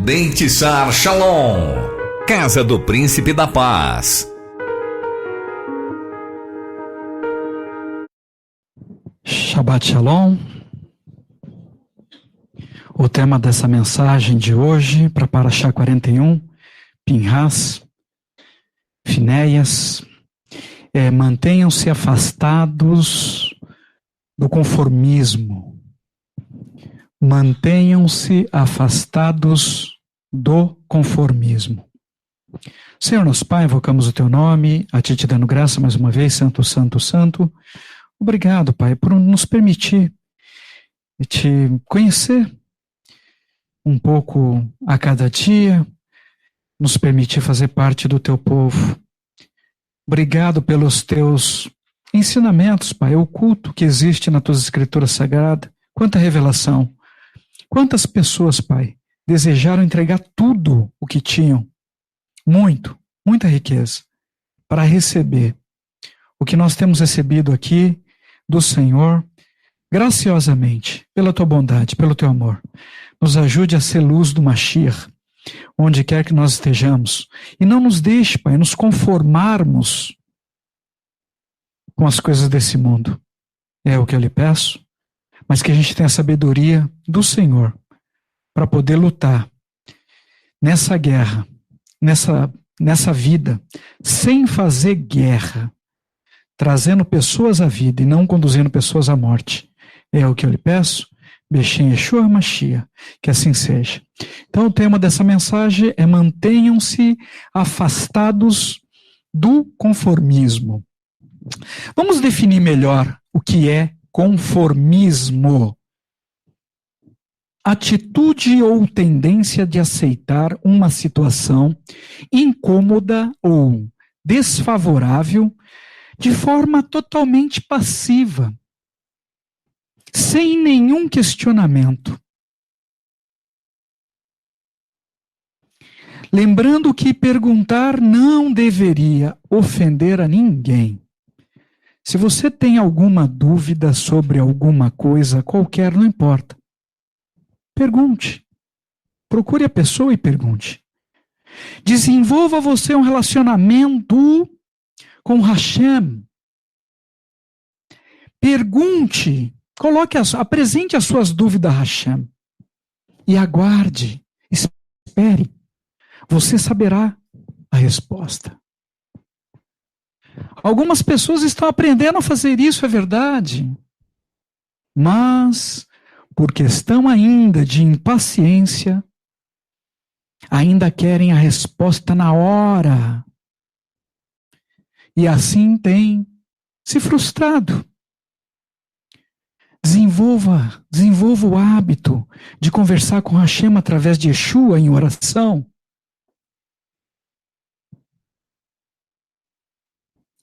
Dentisar Shalom, Casa do Príncipe da Paz. Shabbat Shalom. O tema dessa mensagem de hoje, para Parashá 41, Pinhas, Finéias, mantenham-se afastados do conformismo. Mantenham-se afastados do conformismo. Senhor nosso Pai, invocamos o Teu nome, a Ti te dando graça mais uma vez, Santo, Santo, Santo. Obrigado, Pai, por nos permitir te conhecer um pouco a cada dia, nos permitir fazer parte do Teu povo. Obrigado pelos Teus ensinamentos, Pai, o culto que existe na Tuas Escrituras Sagradas. Quanta revelação. Quantas pessoas, Pai, desejaram entregar tudo o que tinham, muita riqueza, para receber o que nós temos recebido aqui do Senhor, graciosamente, pela Tua bondade, pelo Teu amor. Nos ajude a ser luz do Mashiach, onde quer que nós estejamos, e não nos deixe, Pai, nos conformarmos com as coisas desse mundo. É o que eu lhe peço, mas que a gente tenha a sabedoria do Senhor para poder lutar nessa guerra, nessa vida, sem fazer guerra, trazendo pessoas à vida e não conduzindo pessoas à morte. É o que eu lhe peço, Beshem Yeshua Mashiach, que assim seja. Então o tema dessa mensagem é: mantenham-se afastados do conformismo. Vamos definir melhor o que é conformismo. Atitude ou tendência de aceitar uma situação incômoda ou desfavorável de forma totalmente passiva, sem nenhum questionamento. Lembrando que perguntar não deveria ofender a ninguém. Se você tem alguma dúvida sobre alguma coisa qualquer, não importa. Pergunte. Procure a pessoa e pergunte. Desenvolva você um relacionamento com Hashem. Pergunte. Apresente as suas dúvidas a Hashem. E aguarde. Espere. Você saberá a resposta. Algumas pessoas estão aprendendo a fazer isso, é verdade. Mas, por questão ainda de impaciência, ainda querem a resposta na hora. E assim têm se frustrado. Desenvolva o hábito de conversar com Hashem através de Yeshua em oração.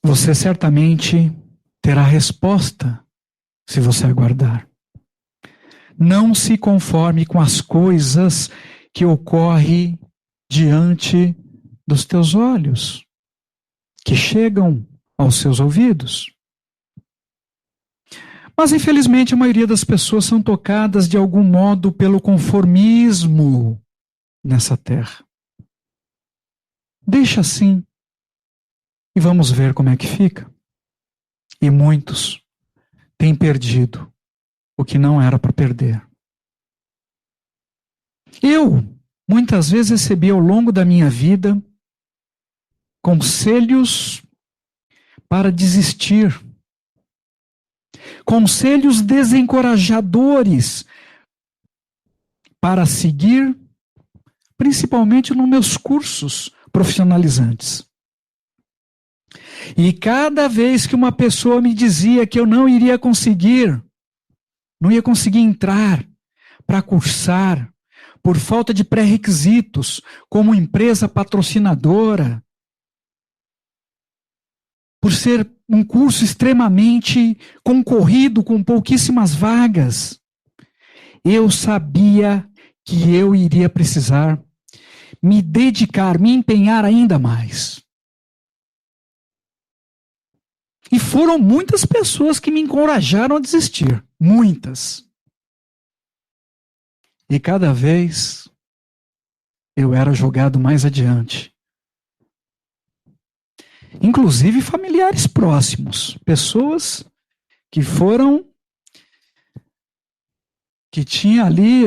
Você certamente terá resposta se você aguardar. Não se conforme com as coisas que ocorrem diante dos teus olhos, que chegam aos seus ouvidos. Mas, infelizmente, a maioria das pessoas são tocadas de algum modo pelo conformismo nessa terra. Deixa assim. E vamos ver como é que fica. E muitos têm perdido o que não era para perder. Eu, muitas vezes, recebi ao longo da minha vida conselhos para desistir. Conselhos desencorajadores para seguir, principalmente nos meus cursos profissionalizantes. E cada vez que uma pessoa me dizia que eu não ia conseguir entrar para cursar, por falta de pré-requisitos, como empresa patrocinadora, por ser um curso extremamente concorrido, com pouquíssimas vagas, eu sabia que eu iria precisar me dedicar, me empenhar ainda mais. E foram muitas pessoas que me encorajaram a desistir. Muitas. E cada vez eu era jogado mais adiante. Inclusive familiares próximos, pessoas que tinham ali,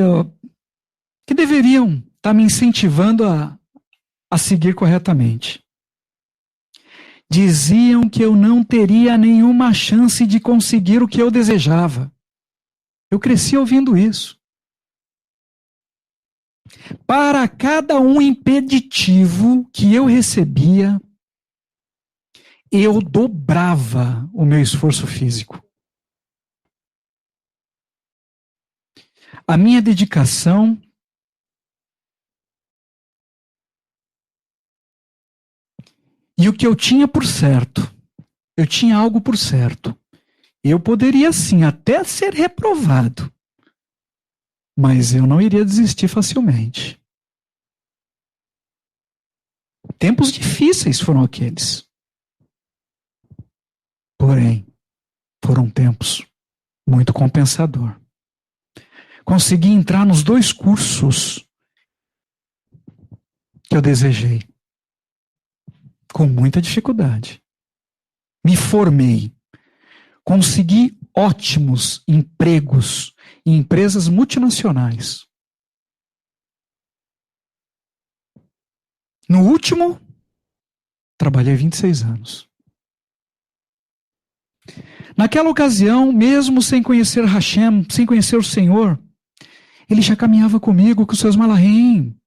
que deveriam estar me incentivando a seguir corretamente. Diziam que eu não teria nenhuma chance de conseguir o que eu desejava. Eu cresci ouvindo isso. Para cada um impeditivo que eu recebia, eu dobrava o meu esforço físico. A minha dedicação e o que eu tinha por certo, eu tinha algo por certo. Eu poderia sim até ser reprovado, mas eu não iria desistir facilmente. Tempos difíceis foram aqueles. Porém, foram tempos muito compensador. Consegui entrar nos 2 cursos que eu desejei, com muita dificuldade. Me formei, consegui ótimos empregos em empresas multinacionais. No último, trabalhei 26 anos. Naquela ocasião, mesmo sem conhecer Hashem, sem conhecer o Senhor, ele já caminhava comigo com seus malahim.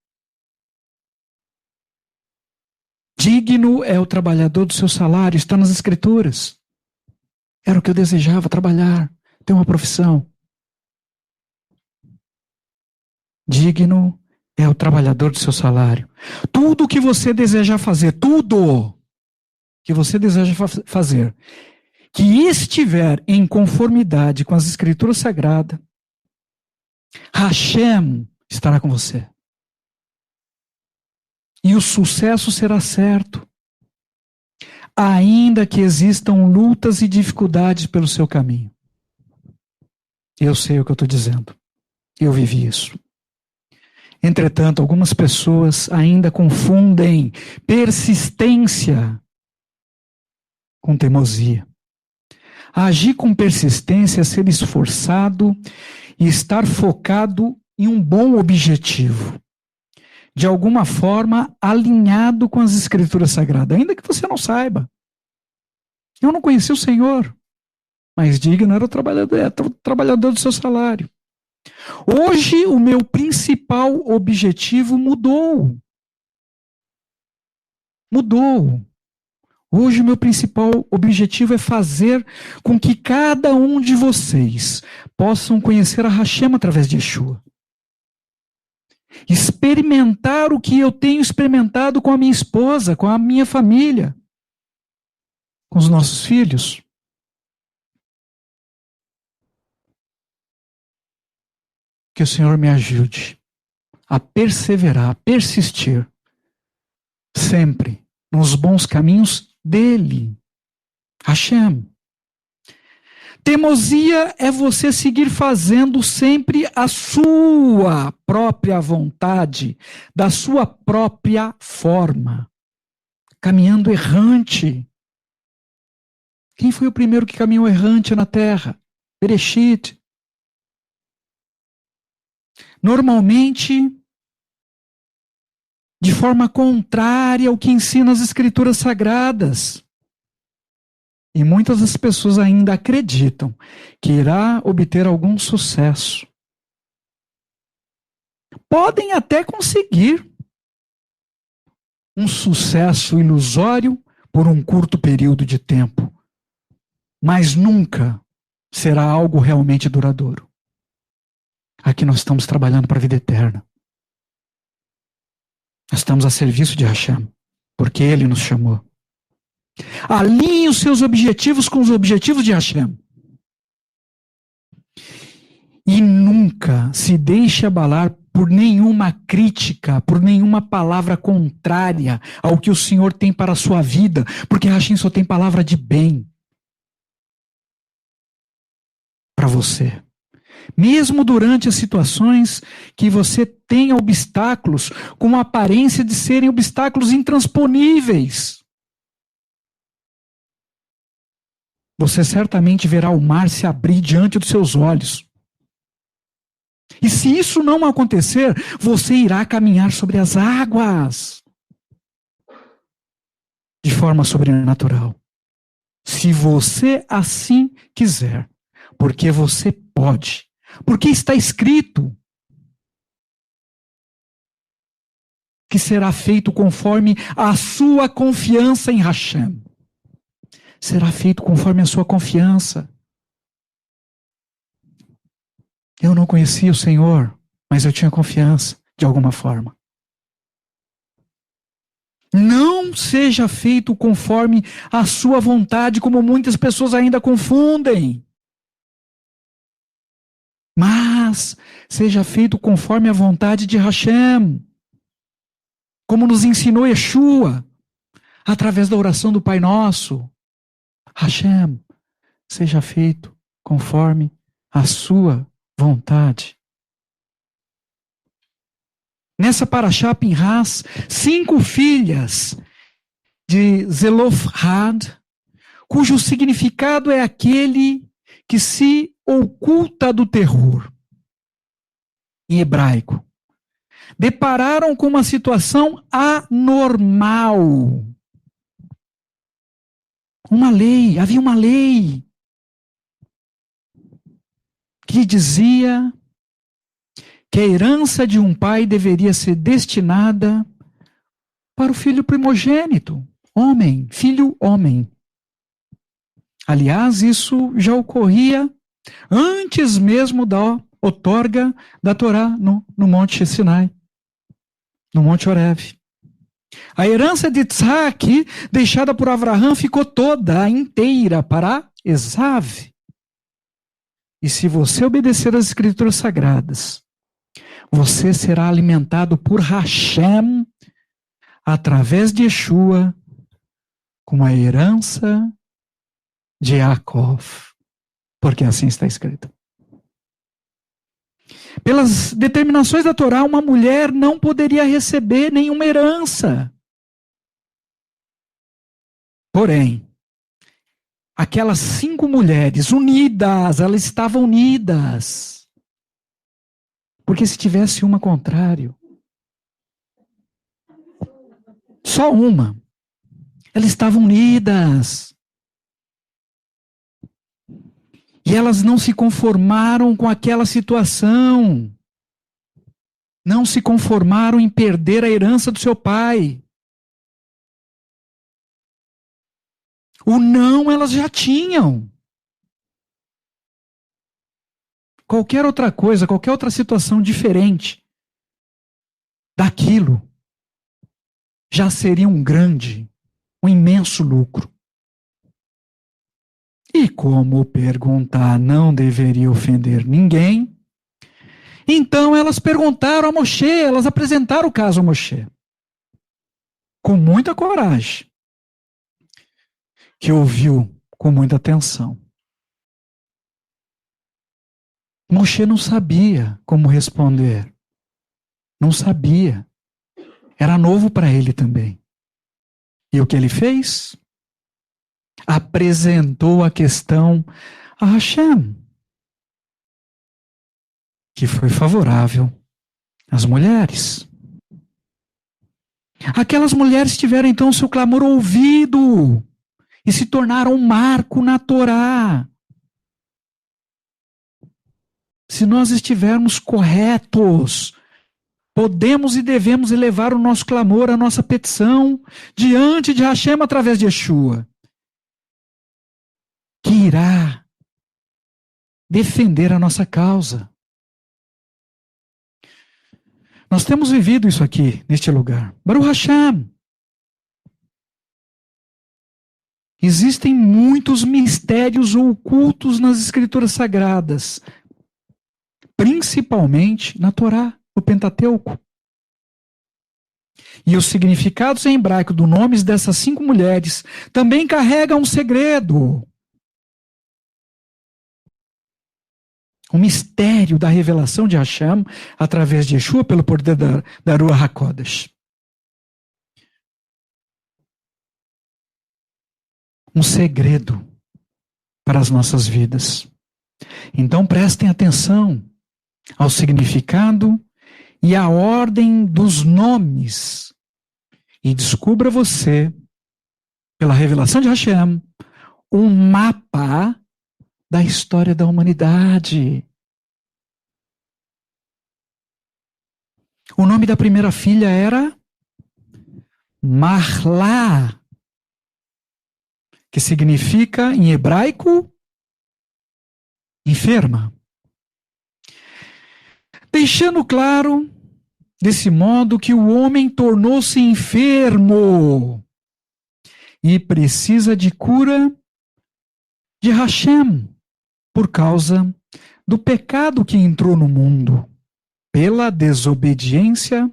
Digno é o trabalhador do seu salário, está nas Escrituras. Era o que eu desejava, trabalhar, ter uma profissão. Digno é o trabalhador do seu salário. Tudo o que você deseja fazer, tudo que você deseja fazer, que estiver em conformidade com as Escrituras Sagradas, Hashem estará com você. E o sucesso será certo. Ainda que existam lutas e dificuldades pelo seu caminho. Eu sei o que eu estou dizendo. Eu vivi isso. Entretanto, algumas pessoas ainda confundem persistência com teimosia. Agir com persistência é ser esforçado e estar focado em um bom objetivo. De alguma forma, alinhado com as Escrituras Sagradas, ainda que você não saiba. Eu não conheci o Senhor, mas digno era o trabalhador do seu salário. Hoje, o meu principal objetivo mudou. Mudou. Hoje, o meu principal objetivo é fazer com que cada um de vocês possam conhecer a Hashem através de Yeshua. Experimentar o que eu tenho experimentado com a minha esposa, com a minha família, com os nossos filhos. Que o Senhor me ajude a perseverar, a persistir, sempre nos bons caminhos dele, Hashem. Teimosia é você seguir fazendo sempre a sua própria vontade, da sua própria forma, caminhando errante. Quem foi o primeiro que caminhou errante na terra? Bereshit. Normalmente, de forma contrária ao que ensina as Escrituras Sagradas. E muitas das pessoas ainda acreditam que irá obter algum sucesso. Podem até conseguir um sucesso ilusório por um curto período de tempo, mas nunca será algo realmente duradouro. Aqui nós estamos trabalhando para a vida eterna. Nós estamos a serviço de Hashem, porque Ele nos chamou. Alinhe os seus objetivos com os objetivos de Hashem. E nunca se deixe abalar por nenhuma crítica, por nenhuma palavra contrária ao que o Senhor tem para a sua vida, porque Hashem só tem palavra de bem para você. Mesmo durante as situações que você tenha obstáculos, com a aparência de serem obstáculos intransponíveis, você certamente verá o mar se abrir diante dos seus olhos. E se isso não acontecer, você irá caminhar sobre as águas de forma sobrenatural. Se você assim quiser, porque você pode, porque está escrito que será feito conforme a sua confiança em Hashem. Será feito conforme a sua confiança. Eu não conhecia o Senhor, mas eu tinha confiança, de alguma forma. Não seja feito conforme a sua vontade, como muitas pessoas ainda confundem. Mas seja feito conforme a vontade de Hashem, como nos ensinou Yeshua, através da oração do Pai Nosso. Hashem, seja feito conforme a sua vontade. Nessa Parashá Pinhas, 5 filhas de Zelofhad, cujo significado é aquele que se oculta do terror. Em hebraico. Depararam com uma situação anormal. Havia uma lei que dizia que a herança de um pai deveria ser destinada para o filho primogênito, homem, filho homem. Aliás, isso já ocorria antes mesmo da outorga da Torá no Monte Sinai, no Monte Horeb. A herança de Isaac, deixada por Avraham, ficou toda inteira para Esav. E se você obedecer às Escrituras Sagradas, você será alimentado por Hashem, através de Yeshua, com a herança de Yaakov. Porque assim está escrito. Pelas determinações da Torá, uma mulher não poderia receber nenhuma herança. Porém, aquelas 5 mulheres unidas, elas estavam unidas. Porque se tivesse uma contrário, só uma, elas estavam unidas. E elas não se conformaram com aquela situação. Não se conformaram em perder a herança do seu pai. O não elas já tinham. Qualquer outra coisa, qualquer outra situação diferente daquilo já seria um imenso lucro. E como perguntar não deveria ofender ninguém, então elas perguntaram a Moshe, elas apresentaram o caso a Moshe. Com muita coragem. Que ouviu com muita atenção. Moshe não sabia como responder. Não sabia. Era novo para ele também. E o que ele fez? Apresentou a questão a Hashem, que foi favorável às mulheres. Aquelas mulheres tiveram então seu clamor ouvido e se tornaram um marco na Torá. Se nós estivermos corretos, podemos e devemos elevar o nosso clamor, a nossa petição diante de Hashem através de Yeshua, que irá defender a nossa causa. Nós temos vivido isso aqui, neste lugar. Baruch Hashem. Existem muitos mistérios ocultos nas Escrituras Sagradas, principalmente na Torá, no Pentateuco. E os significados em hebraico dos nomes dessas 5 mulheres também carregam um segredo. O mistério da revelação de Hashem através de Yeshua pelo poder da Ruach HaKodesh. Um segredo para as nossas vidas. Então prestem atenção ao significado e à ordem dos nomes e descubra você, pela revelação de Hashem, um mapa da história da humanidade. O nome da primeira filha era Mahla, que significa, em hebraico, enferma. Deixando claro, desse modo, que o homem tornou-se enfermo e precisa de cura de Hashem, por causa do pecado que entrou no mundo, pela desobediência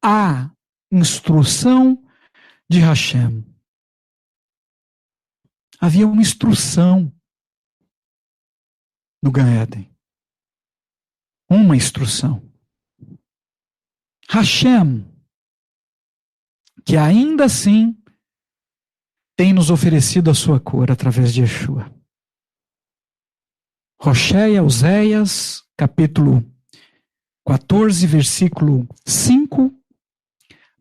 à instrução de Hashem. Havia uma instrução no Gan Eden. Uma instrução. Hashem, que ainda assim tem nos oferecido a sua cura através de Yeshua. Rocheia, Oséias, capítulo 14, versículo 5,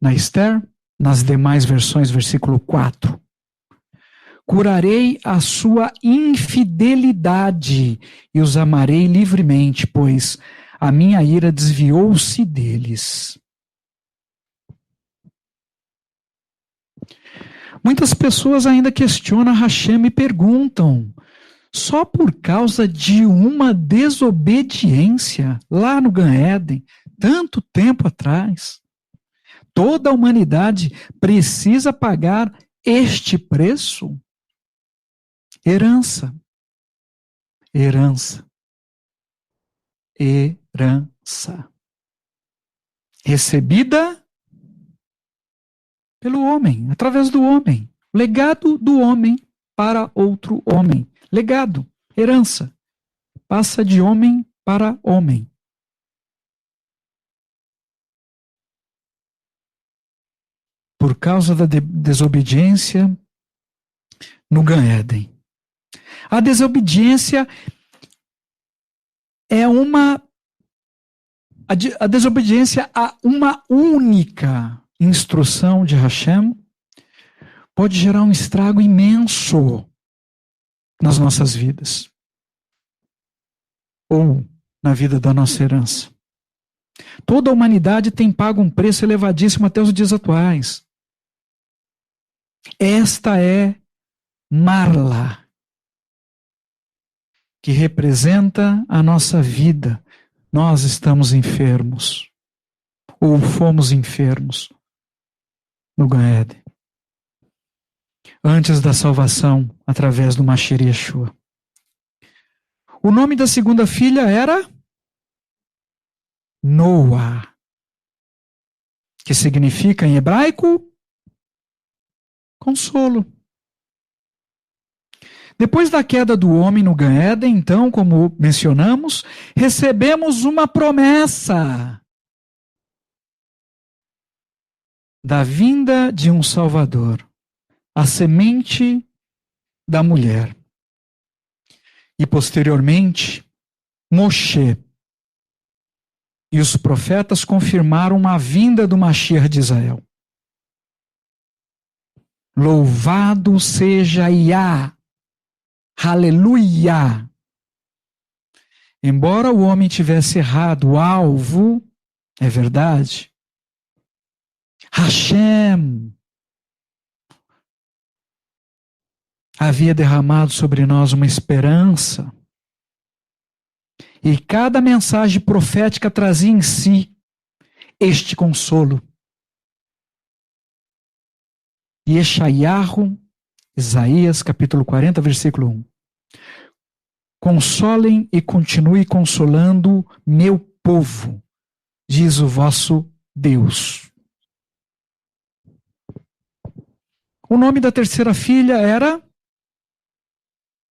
na Esther, nas demais versões, versículo 4. Curarei a sua infidelidade e os amarei livremente, pois a minha ira desviou-se deles. Muitas pessoas ainda questionam Hashem e perguntam, só por causa de uma desobediência lá no Gan Eden, tanto tempo atrás, toda a humanidade precisa pagar este preço? Herança. Herança. Herança. Recebida pelo homem, através do homem. Legado do homem para outro homem. Legado, herança. Passa de homem para homem. Por causa da desobediência no Gan Eden. A desobediência é a desobediência a uma única instrução de Hashem pode gerar um estrago imenso nas nossas vidas. Ou na vida da nossa herança. Toda a humanidade tem pago um preço elevadíssimo até os dias atuais. Esta é Marla, que representa a nossa vida. Nós estamos enfermos, ou fomos enfermos no Gan Eden, antes da salvação através do Mashiach Yeshua. O nome da segunda filha era Noah, que significa em hebraico consolo. Depois da queda do homem no Gan Eden, então, como mencionamos, recebemos uma promessa da vinda de um Salvador, a semente da mulher. E posteriormente, Moshe e os profetas confirmaram a vinda do Mashiach de Israel. Louvado seja Yah! Aleluia! Embora o homem tivesse errado o alvo, é verdade, Hashem havia derramado sobre nós uma esperança, e cada mensagem profética trazia em si este consolo. Yeshayahu, Isaías, capítulo 40, versículo 1. Consolem e continue consolando meu povo, diz o vosso Deus. O nome da terceira filha era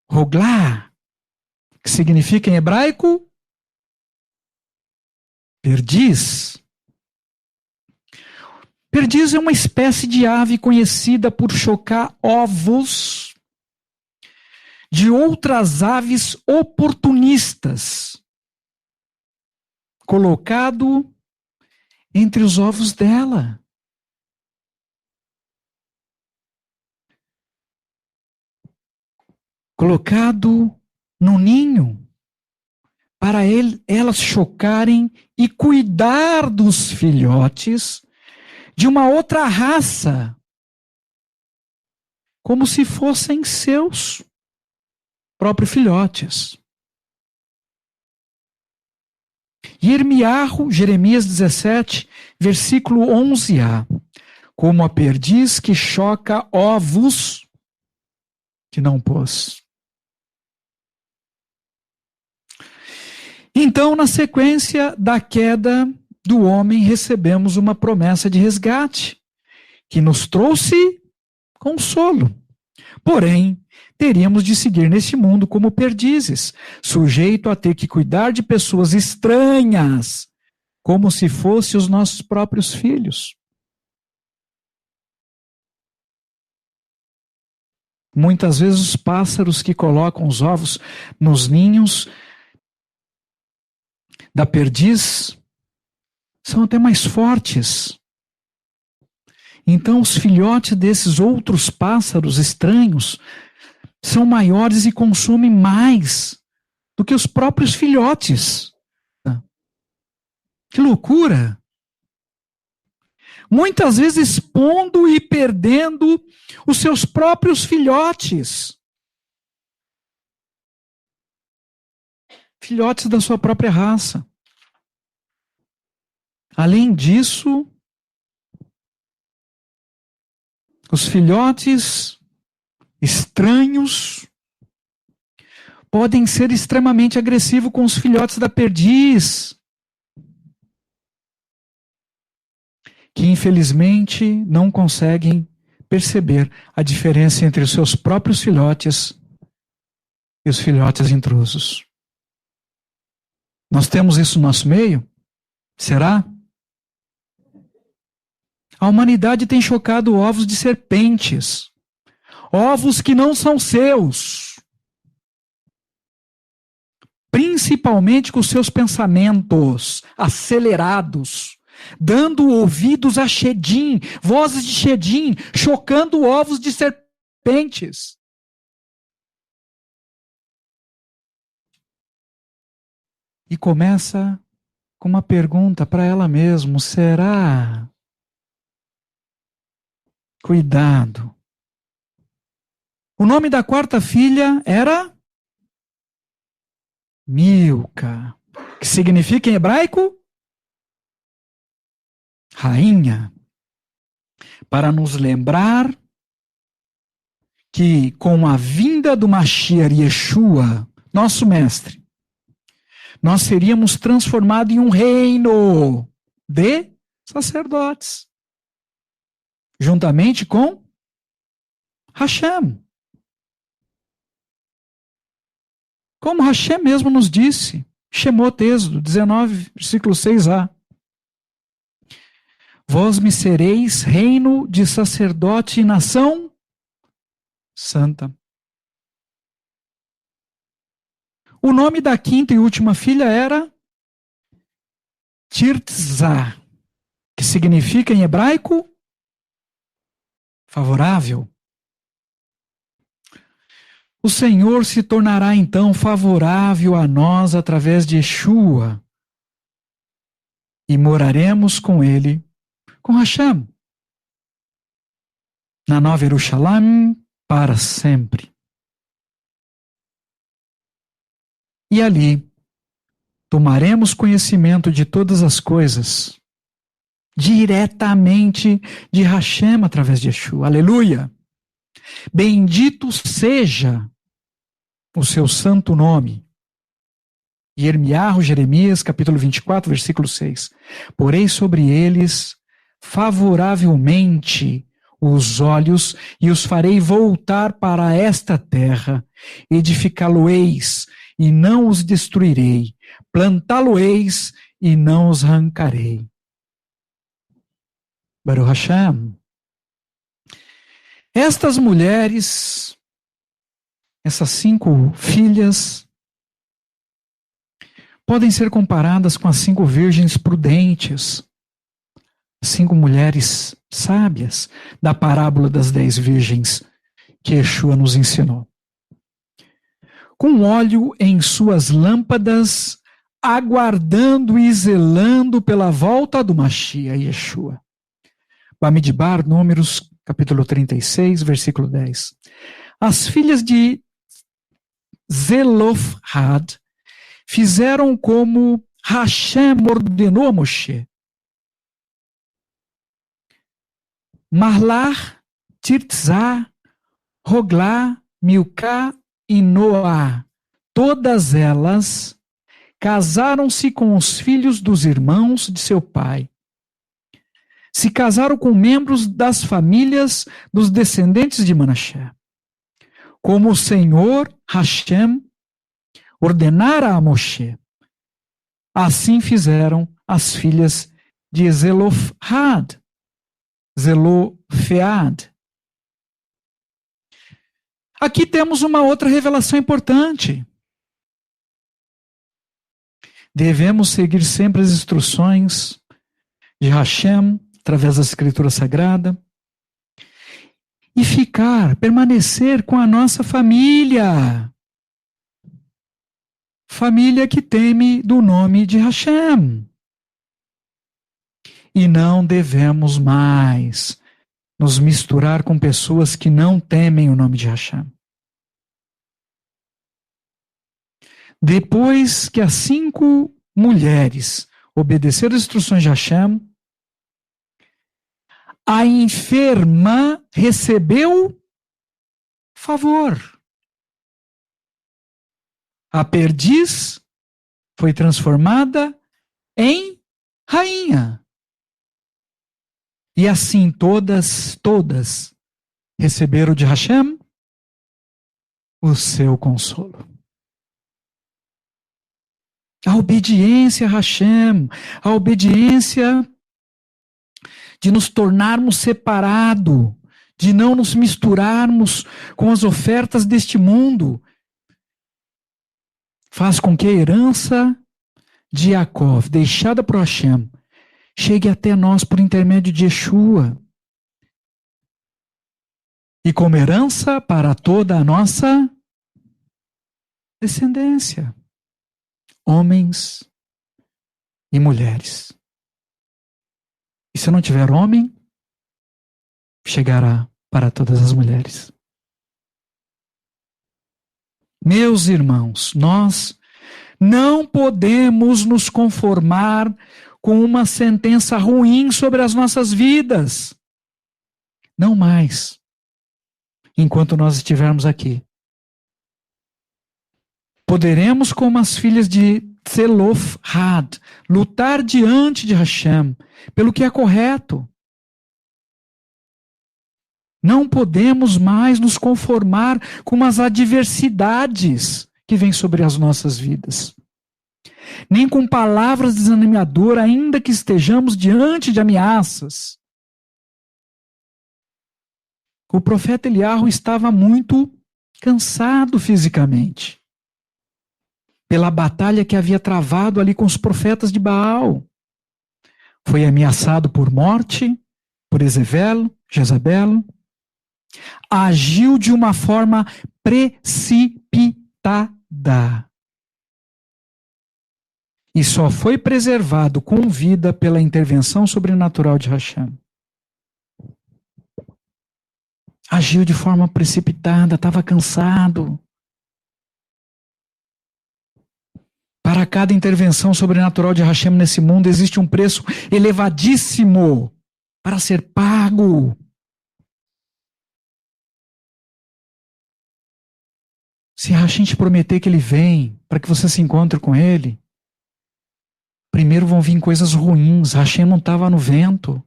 Roglá, que significa em hebraico perdiz. Perdiz é uma espécie de ave conhecida por chocar ovos de outras aves oportunistas, colocado entre os ovos dela. Colocado no ninho, para elas chocarem e cuidar dos filhotes de uma outra raça, como se fossem seus próprios filhotes. Yirmiyahu, Jeremias 17, versículo 11a. Como a perdiz que choca ovos que não pôs. Então, na sequência da queda do homem, recebemos uma promessa de resgate, que nos trouxe consolo. Porém, teríamos de seguir neste mundo como perdizes, sujeito a ter que cuidar de pessoas estranhas, como se fossem os nossos próprios filhos. Muitas vezes os pássaros que colocam os ovos nos ninhos da perdiz são até mais fortes. Então os filhotes desses outros pássaros estranhos são maiores e consomem mais do que os próprios filhotes. Que loucura! Muitas vezes expondo e perdendo os seus próprios filhotes. Filhotes da sua própria raça. Além disso, os filhotes estranhos podem ser extremamente agressivos com os filhotes da perdiz, que infelizmente não conseguem perceber a diferença entre os seus próprios filhotes e os filhotes intrusos. Nós temos isso no nosso meio? Será? A humanidade tem chocado ovos de serpentes, ovos que não são seus, principalmente com seus pensamentos acelerados, dando ouvidos a Shedim, vozes de Shedim, chocando ovos de serpentes. E começa com uma pergunta para ela mesma: será? Cuidado. O nome da quarta filha era Milca, que significa em hebraico rainha, para nos lembrar que com a vinda do Mashiach Yeshua, nosso mestre, nós seríamos transformados em um reino de sacerdotes, juntamente com Hashem. Como Hashem mesmo nos disse, Shemot, Êxodo 19, versículo 6a. Vós me sereis reino de sacerdote e nação santa. O nome da quinta e última filha era Tirtzá, que significa em hebraico favorável. O Senhor se tornará então favorável a nós através de Yeshua e moraremos com ele, com Hashem, na Nova Jerusalém para sempre. E ali tomaremos conhecimento de todas as coisas diretamente de Hashem através de Yeshua. Aleluia! Bendito seja o seu santo nome. Yirmiyahu, Jeremias, capítulo 24, versículo 6. Porei sobre eles favoravelmente os olhos e os farei voltar para esta terra. Edificá-lo-eis e não os destruirei. Plantá-lo-eis e não os arrancarei. Baruch Hashem. Estas mulheres, essas 5 filhas, podem ser comparadas com as 5 virgens prudentes, 5 mulheres sábias da parábola das 10 virgens que Yeshua nos ensinou. Com óleo em suas lâmpadas, aguardando e zelando pela volta do Mashiach, Yeshua. Bamidbar, Números, capítulo 36, versículo 10. As filhas de Zelofhad fizeram como Hashem ordenou a Moshe. Mahlah, Tirtzá, Roglá, Milcá e Noá, todas elas casaram-se com os filhos dos irmãos de seu pai. Se casaram com membros das famílias dos descendentes de Manassés. Como o Senhor, Hashem, ordenara a Moshe. Assim fizeram as filhas de Zelofhad. Zelofead. Aqui temos uma outra revelação importante. Devemos seguir sempre as instruções de Hashem, através da Escritura Sagrada, e permanecer com a nossa família. Família que teme do nome de Hashem. E não devemos mais nos misturar com pessoas que não temem o nome de Hashem. Depois que as 5 mulheres obedeceram as instruções de Hashem, a enferma recebeu favor. A perdiz foi transformada em rainha. E assim todas receberam de Hashem o seu consolo. A obediência a Hashem, a obediência de nos tornarmos separados, de não nos misturarmos com as ofertas deste mundo, faz com que a herança de Yaakov, deixada por Hashem, chegue até nós por intermédio de Yeshua. E como herança para toda a nossa descendência. Homens e mulheres. E se não tiver homem, chegará para todas as mulheres. Meus irmãos, nós não podemos nos conformar com uma sentença ruim sobre as nossas vidas. Não mais. Enquanto nós estivermos aqui. Poderemos, como as filhas de Zelofhad, lutar diante de Hashem pelo que é correto. Não podemos mais nos conformar com as adversidades que vêm sobre as nossas vidas. Nem com palavras desanimadoras, ainda que estejamos diante de ameaças. O profeta Eliarro estava muito cansado fisicamente, pela batalha que havia travado ali com os profetas de Baal. Foi ameaçado por morte, por Jezabel. Agiu de uma forma precipitada. E só foi preservado com vida pela intervenção sobrenatural de Hashem. Agiu de forma precipitada, estava cansado. Para cada intervenção sobrenatural de Hashem nesse mundo existe um preço elevadíssimo para ser pago. Se Hashem te prometer que ele vem para que você se encontre com ele, primeiro vão vir coisas ruins. Hashem não estava no vento.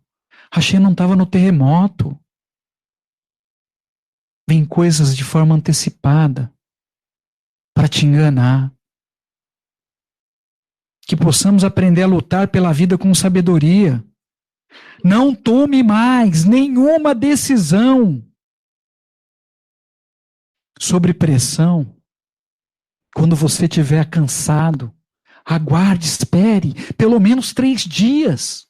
Hashem não estava no terremoto. vem coisas de forma antecipada para te enganar. Que possamos aprender a lutar pela vida com sabedoria. Não tome mais nenhuma decisão sobre pressão. Quando você estiver cansado, aguarde, espere, pelo menos 3 dias.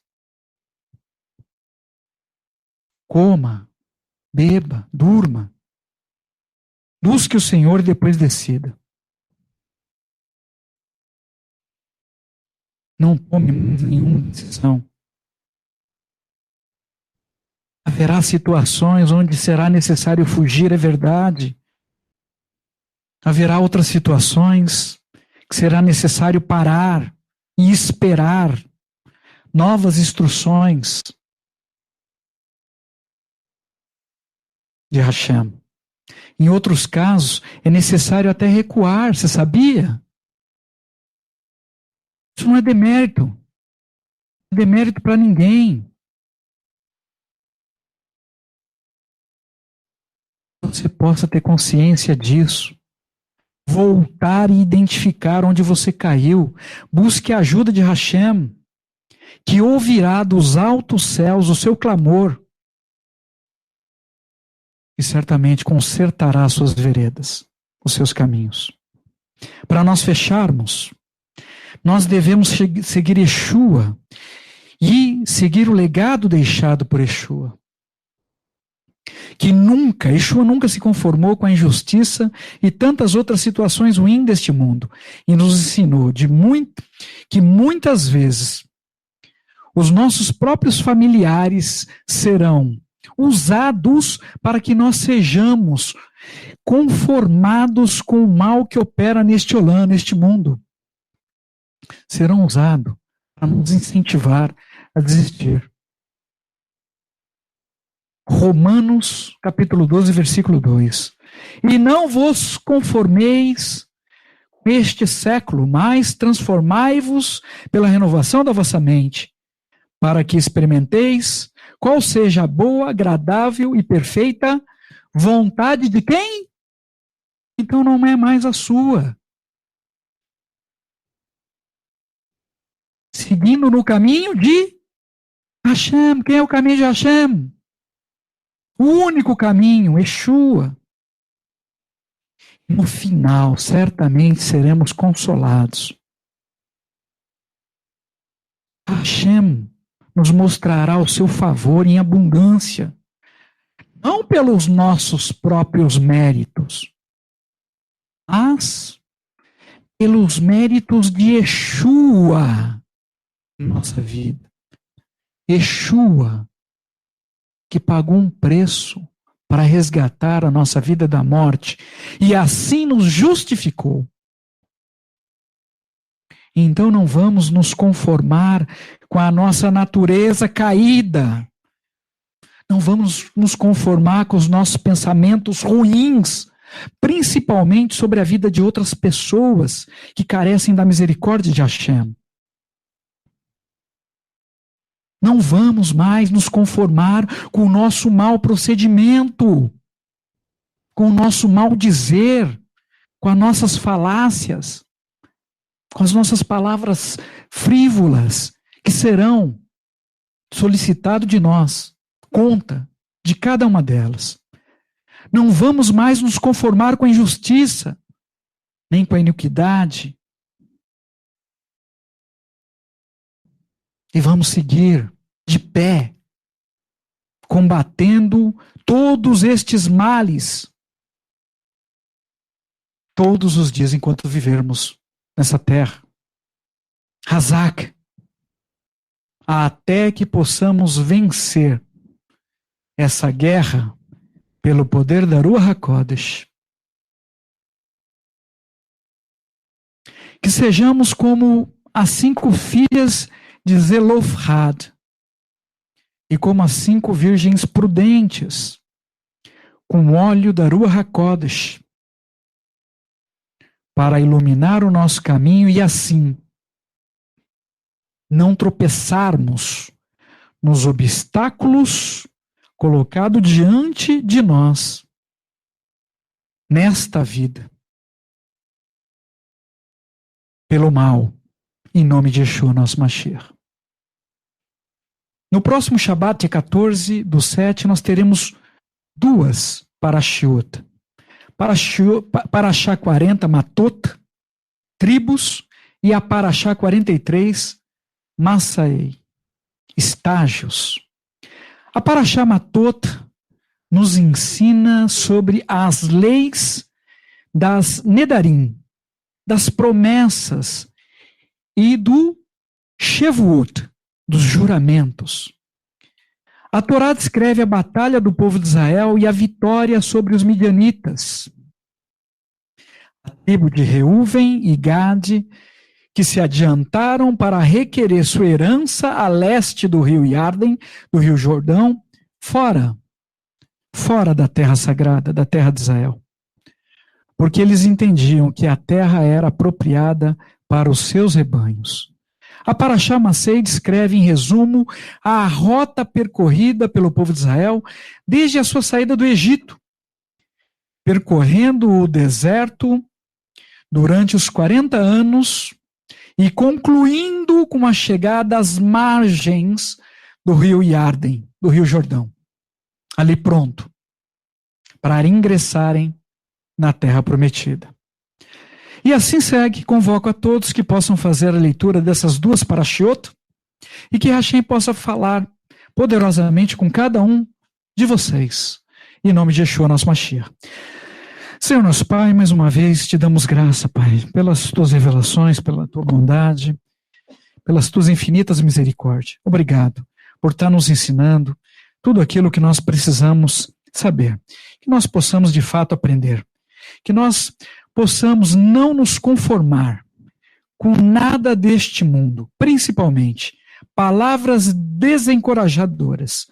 Coma, beba, durma. Busque o Senhor e depois decida. Não tome mais nenhuma decisão. Haverá situações onde será necessário fugir, é verdade. Haverá outras situações que será necessário parar e esperar novas instruções de Hashem. Em outros casos, é necessário até recuar, você sabia? Isso não é demérito. Não é demérito para ninguém. Você possa ter consciência disso. Voltar e identificar onde você caiu. Busque a ajuda de Hashem, que ouvirá dos altos céus o seu clamor e certamente consertará as suas veredas, os seus caminhos. Para nós fecharmos, nós devemos seguir Yeshua e seguir o legado deixado por Yeshua. Yeshua nunca se conformou com a injustiça e tantas outras situações ruins deste mundo. E nos ensinou que muitas vezes os nossos próprios familiares serão usados para que nós sejamos conformados com o mal que opera neste mundo. Serão usados para nos incentivar a desistir. Romanos, capítulo 12, versículo 2. E não vos conformeis com este século, mas transformai-vos pela renovação da vossa mente, para que experimenteis qual seja a boa, agradável e perfeita vontade de quem? Então não é mais a sua. Seguindo no caminho de Hashem. Quem é o caminho de Hashem? O único caminho, Yeshua. No final, certamente seremos consolados. Hashem nos mostrará o seu favor em abundância, não pelos nossos próprios méritos, mas pelos méritos de Yeshua em nossa vida. Yeshua, que pagou um preço para resgatar a nossa vida da morte e assim nos justificou. Então não vamos nos conformar com a nossa natureza caída. Não vamos nos conformar com os nossos pensamentos ruins, principalmente sobre a vida de outras pessoas que carecem da misericórdia de Hashem. Não vamos mais nos conformar com o nosso mau procedimento, com o nosso mal dizer, com as nossas falácias, com as nossas palavras frívolas, que serão solicitado de nós conta de cada uma delas. Não vamos mais nos conformar com a injustiça, nem com a iniquidade. E vamos seguir de pé, combatendo todos estes males, todos os dias enquanto vivermos nessa terra. Hazak, até que possamos vencer essa guerra pelo poder da Ruach HaKodesh. Que sejamos como as 5 filhas de Zelofhad, e como as 5 virgens prudentes, com óleo da Ruach HaKodesh, para iluminar o nosso caminho e assim não tropeçarmos nos obstáculos colocados diante de nós nesta vida, pelo mal, em nome de Yeshua, nosso Mashiach. No próximo Shabat, dia 14/7, nós teremos duas parashiot. Parashá 40, Matot, tribos, e a Parashá 43, Massaei, estágios. A Parashá Matot nos ensina sobre as leis das Nedarim, das promessas e do Shevuot, dos juramentos. A Torá descreve a batalha do povo de Israel e a vitória sobre os midianitas. A tribo de Reuven e Gade, que se adiantaram para requerer sua herança a leste do rio Yarden, do rio Jordão, fora da terra sagrada, da terra de Israel. Porque eles entendiam que a terra era apropriada para os seus rebanhos. A Parashá Masei descreve, em resumo, a rota percorrida pelo povo de Israel desde a sua saída do Egito, percorrendo o deserto durante os 40 anos e concluindo com a chegada às margens do rio Yarden, do rio Jordão, ali pronto, para ingressarem na terra prometida. E assim segue, convoco a todos que possam fazer a leitura dessas duas parashiot e que Hashem possa falar poderosamente com cada um de vocês, em nome de Yeshua, nosso Mashiach. Senhor nosso Pai, mais uma vez te damos graça, Pai, pelas tuas revelações, pela tua bondade, pelas tuas infinitas misericórdias. Obrigado por estar nos ensinando tudo aquilo que nós precisamos saber, que nós possamos de fato aprender, que nós possamos não nos conformar com nada deste mundo, principalmente palavras desencorajadoras,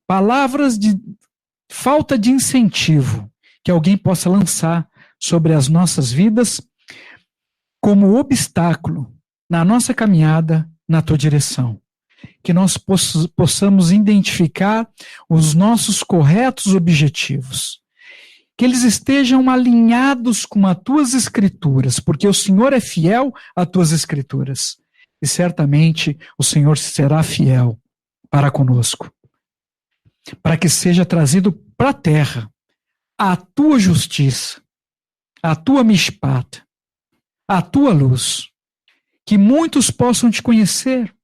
palavras de falta de incentivo que alguém possa lançar sobre as nossas vidas como obstáculo na nossa caminhada na tua direção. Que nós possamos identificar os nossos corretos objetivos, que eles estejam alinhados com as tuas escrituras, porque o Senhor é fiel às tuas escrituras, e certamente o Senhor será fiel para conosco, para que seja trazido para a terra a tua justiça, a tua mishpat, a tua luz, que muitos possam te conhecer,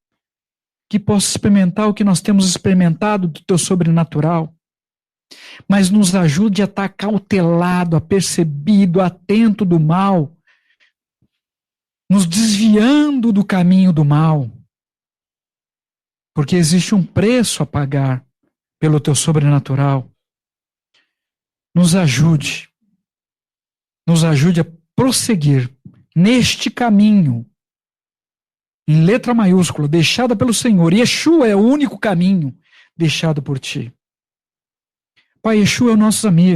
que possam experimentar o que nós temos experimentado do teu sobrenatural, mas nos ajude a estar cautelado, apercebido, atento do mal, nos desviando do caminho do mal, porque existe um preço a pagar pelo teu sobrenatural. Nos ajude a prosseguir neste caminho, em letra maiúscula, deixada pelo Senhor. Yeshua é o único caminho deixado por ti. Pai, Yeshua é o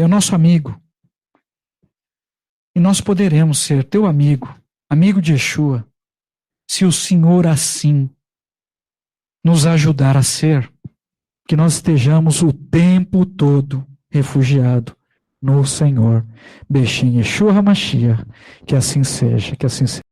nosso amigo. E nós poderemos ser teu amigo, amigo de Yeshua, se o Senhor assim nos ajudar a ser, que nós estejamos o tempo todo refugiado no Senhor. Bechim Yeshua HaMashiach, que assim seja, que assim seja.